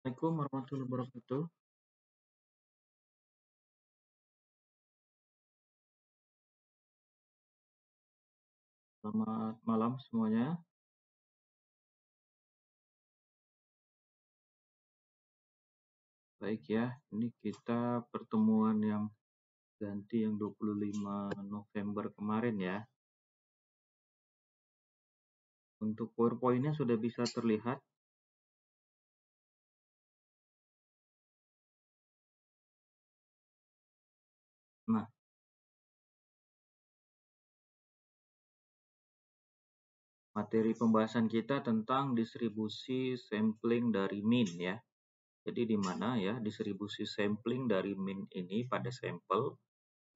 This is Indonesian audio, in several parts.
Assalamualaikum warahmatullahi wabarakatuh. Selamat malam semuanya. Baik ya, ini kita pertemuan yang ganti yang 25 November kemarin ya. Untuk PowerPoint-nya sudah bisa terlihat. Nah, materi pembahasan kita tentang distribusi sampling dari mean ya. Jadi di mana ya distribusi sampling dari mean ini pada sampel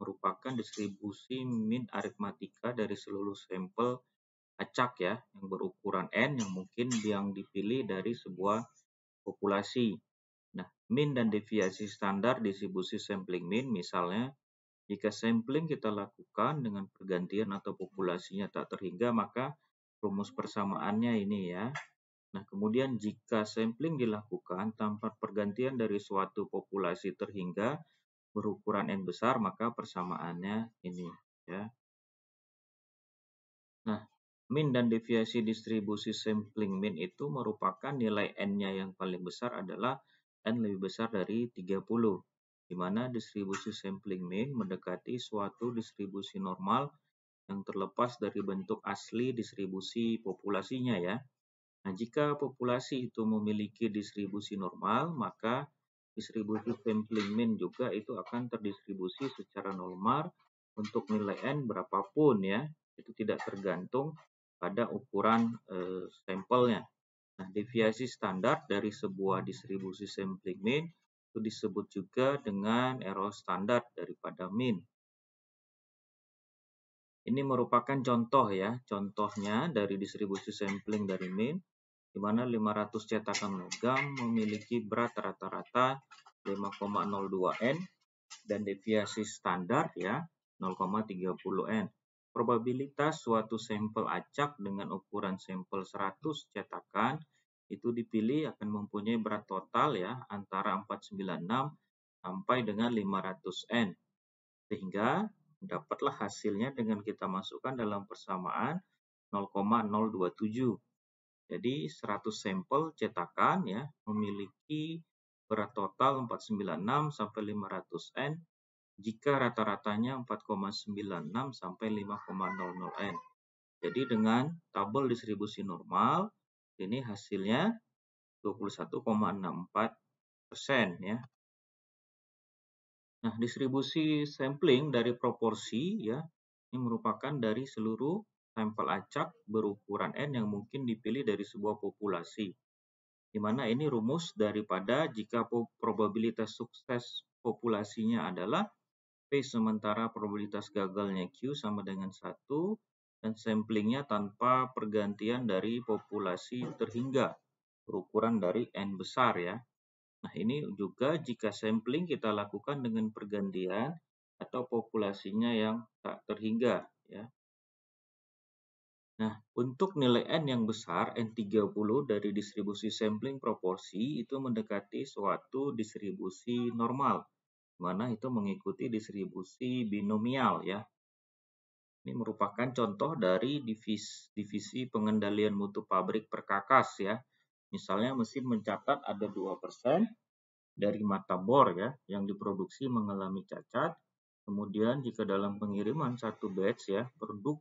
merupakan distribusi mean aritmatika dari seluruh sampel acak ya yang berukuran N yang mungkin yang dipilih dari sebuah populasi. Nah, mean dan deviasi standar distribusi sampling mean misalnya jika sampling kita lakukan dengan pergantian atau populasinya tak terhingga maka rumus persamaannya ini ya. Nah, kemudian jika sampling dilakukan tanpa pergantian dari suatu populasi terhingga berukuran N besar maka persamaannya ini ya. Nah, mean dan deviasi distribusi sampling mean itu merupakan nilai N-nya yang paling besar adalah N lebih besar dari 30, di mana distribusi sampling mean mendekati suatu distribusi normal yang terlepas dari bentuk asli distribusi populasinya ya. Nah, jika populasi itu memiliki distribusi normal, maka distribusi sampling mean juga itu akan terdistribusi secara normal untuk nilai N berapapun ya. Itu tidak tergantung pada ukuran sampelnya. Nah, deviasi standar dari sebuah distribusi sampling mean itu disebut juga dengan error standar daripada mean. Ini merupakan contoh ya, contohnya dari distribusi sampling dari mean di mana 500 cetakan logam memiliki berat rata-rata 5,02 N dan deviasi standar ya 0,30 N. Probabilitas suatu sampel acak dengan ukuran sampel 100 cetakan itu dipilih akan mempunyai berat total ya antara 496 sampai dengan 500 N. Sehingga dapatlah hasilnya dengan kita masukkan dalam persamaan 0,027. Jadi 100 sampel cetakan ya memiliki berat total 496 sampai 500 N jika rata-ratanya 4,96 sampai 5,00 N. Jadi dengan tabel distribusi normal ini hasilnya 21,64% ya. Nah, distribusi sampling dari proporsi ya ini merupakan dari seluruh sampel acak berukuran N yang mungkin dipilih dari sebuah populasi. Di mana ini rumus daripada jika probabilitas sukses populasinya adalah P sementara probabilitas gagalnya Q sama dengan 1 dan samplingnya tanpa pergantian dari populasi terhingga berukuran dari N besar ya. Nah, ini juga jika sampling kita lakukan dengan pergantian atau populasinya yang tak terhingga ya. Nah, untuk nilai N yang besar, N30 dari distribusi sampling proporsi itu mendekati suatu distribusi normal, mana itu mengikuti distribusi binomial ya. Ini merupakan contoh dari divisi pengendalian mutu pabrik perkakas ya. Misalnya mesin mencatat ada 2% dari mata bor ya yang diproduksi mengalami cacat. Kemudian jika dalam pengiriman satu batch ya produk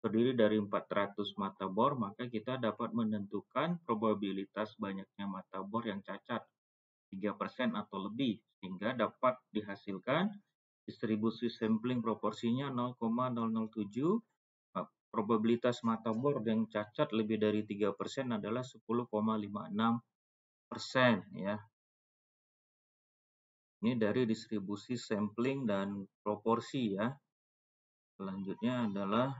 terdiri dari 400 mata bor, maka kita dapat menentukan probabilitas banyaknya mata bor yang cacat 3% atau lebih sehingga dapat dihasilkan distribusi sampling proporsinya 0,007. Probabilitas mata bor yang cacat lebih dari 3% adalah 10,56% ya. Ini dari distribusi sampling dan proporsi ya. Selanjutnya adalah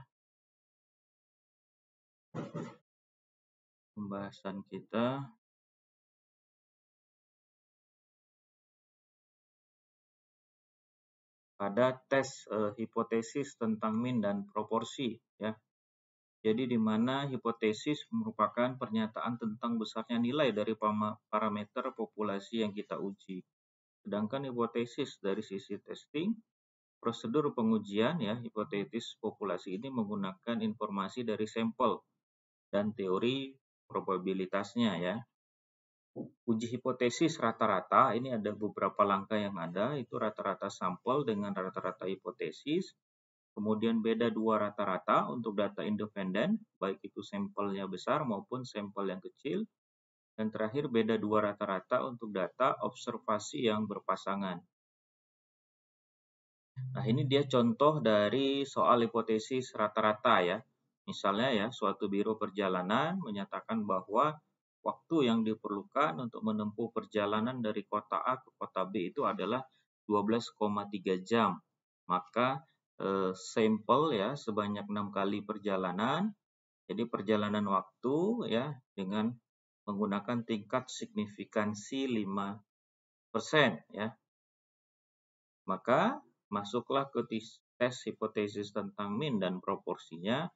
pembahasan kita pada tes hipotesis tentang mean dan proporsi ya. Jadi di mana hipotesis merupakan pernyataan tentang besarnya nilai dari parameter populasi yang kita uji. Sedangkan hipotesis dari sisi testing, prosedur pengujian ya, hipotesis populasi ini menggunakan informasi dari sampel dan teori probabilitasnya ya. Uji hipotesis rata-rata, ini ada beberapa langkah yang ada, itu rata-rata sampel dengan rata-rata hipotesis. Kemudian beda dua rata-rata untuk data independen, baik itu sampelnya besar maupun sampel yang kecil. Dan terakhir beda dua rata-rata untuk data observasi yang berpasangan. Nah, ini dia contoh dari soal hipotesis rata-rata ya. Misalnya ya, suatu biro perjalanan menyatakan bahwa waktu yang diperlukan untuk menempuh perjalanan dari kota A ke kota B itu adalah 12,3 jam. Maka sampel ya sebanyak 6 kali perjalanan. Jadi perjalanan waktu ya dengan menggunakan tingkat signifikansi 5% ya. Maka masuklah ke tes hipotesis tentang mean dan proporsinya.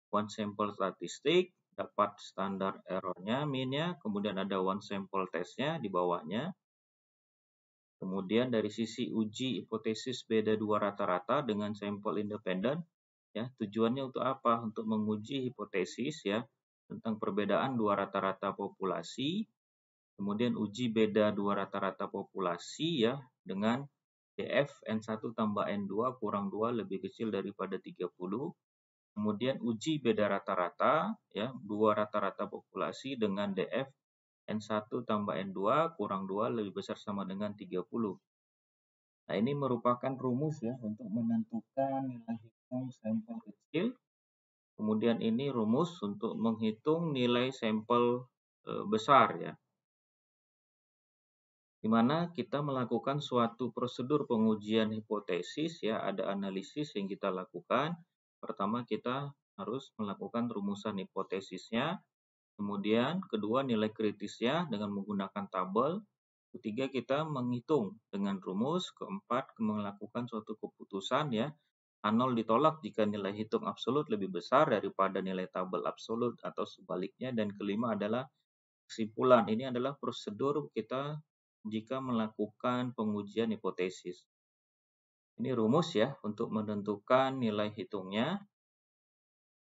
One sample statistik, dapat standar errornya, mean-nya, kemudian ada one sample testnya di bawahnya. Kemudian dari sisi uji hipotesis beda dua rata-rata dengan sampel independen, ya tujuannya untuk apa? Untuk menguji hipotesis ya tentang perbedaan dua rata-rata populasi. Kemudian uji beda dua rata-rata populasi ya dengan DF N1 tambah N2 kurang 2 lebih kecil daripada 30. Kemudian uji beda rata-rata ya dua rata-rata populasi dengan DF N1 tambah N2 kurang 2 lebih besar sama dengan 30. Nah, ini merupakan rumus ya untuk menentukan nilai hitung sampel kecil. Kemudian ini rumus untuk menghitung nilai sampel besar ya. Di mana kita melakukan suatu prosedur pengujian hipotesis ya, ada analisis yang kita lakukan. Pertama kita harus melakukan rumusan hipotesisnya. Kemudian kedua nilai kritisnya dengan menggunakan tabel. Ketiga kita menghitung dengan rumus. Keempat melakukan suatu keputusan ya. A0 ditolak jika nilai hitung absolut lebih besar daripada nilai tabel absolut atau sebaliknya. Dan kelima adalah kesimpulan. Ini adalah prosedur kita jika melakukan pengujian hipotesis. Ini rumus ya untuk menentukan nilai hitungnya.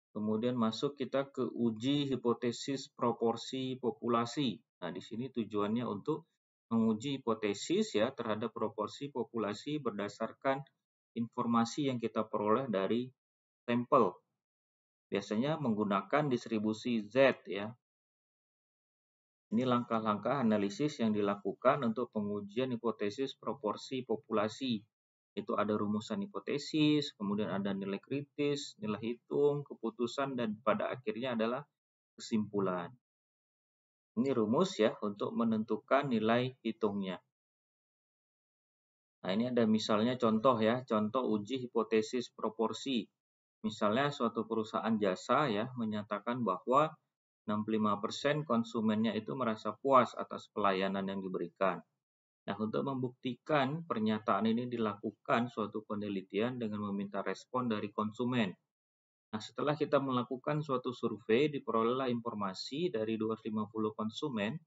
Kemudian masuk kita ke uji hipotesis proporsi populasi. Nah, di sini tujuannya untuk menguji hipotesis ya terhadap proporsi populasi berdasarkan informasi yang kita peroleh dari sampel. Biasanya menggunakan distribusi Z ya. Ini langkah-langkah analisis yang dilakukan untuk pengujian hipotesis proporsi populasi. Itu ada rumusan hipotesis, kemudian ada nilai kritis, nilai hitung, keputusan, dan pada akhirnya adalah kesimpulan. Ini rumus ya untuk menentukan nilai hitungnya. Nah, ini ada misalnya contoh ya, contoh uji hipotesis proporsi. Misalnya suatu perusahaan jasa ya menyatakan bahwa 65% konsumennya itu merasa puas atas pelayanan yang diberikan. Nah, untuk membuktikan pernyataan ini dilakukan suatu penelitian dengan meminta respon dari konsumen. Nah, setelah kita melakukan suatu survei, diperolehlah informasi dari 250 konsumen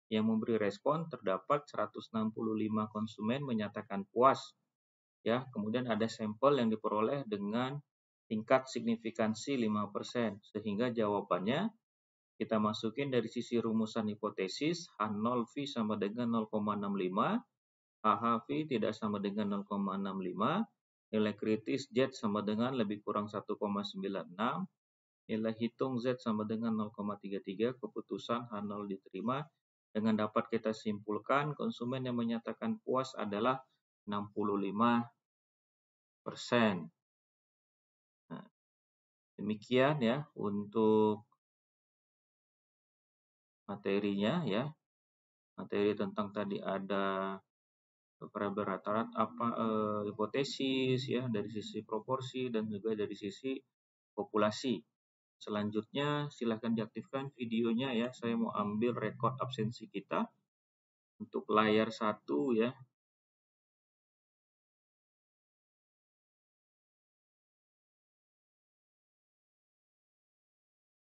yang memberi respon, terdapat 165 konsumen menyatakan puas. Ya, kemudian ada sampel yang diperoleh dengan tingkat signifikansi 5%, sehingga jawabannya kita masukin dari sisi rumusan hipotesis, H0V sama dengan 0,65, HHV tidak sama dengan 0,65, nilai kritis Z sama dengan lebih kurang 1,96, nilai hitung Z sama dengan 0,33, keputusan H0 diterima. Dengan dapat kita simpulkan konsumen yang menyatakan puas adalah 65%. Nah, demikian ya untuk materinya ya. Materi tentang tadi ada variabel rata-rata hipotesis ya dari sisi proporsi dan juga dari sisi populasi. Selanjutnya silahkan diaktifkan videonya ya. Saya mau ambil rekod absensi kita untuk layar 1 ya.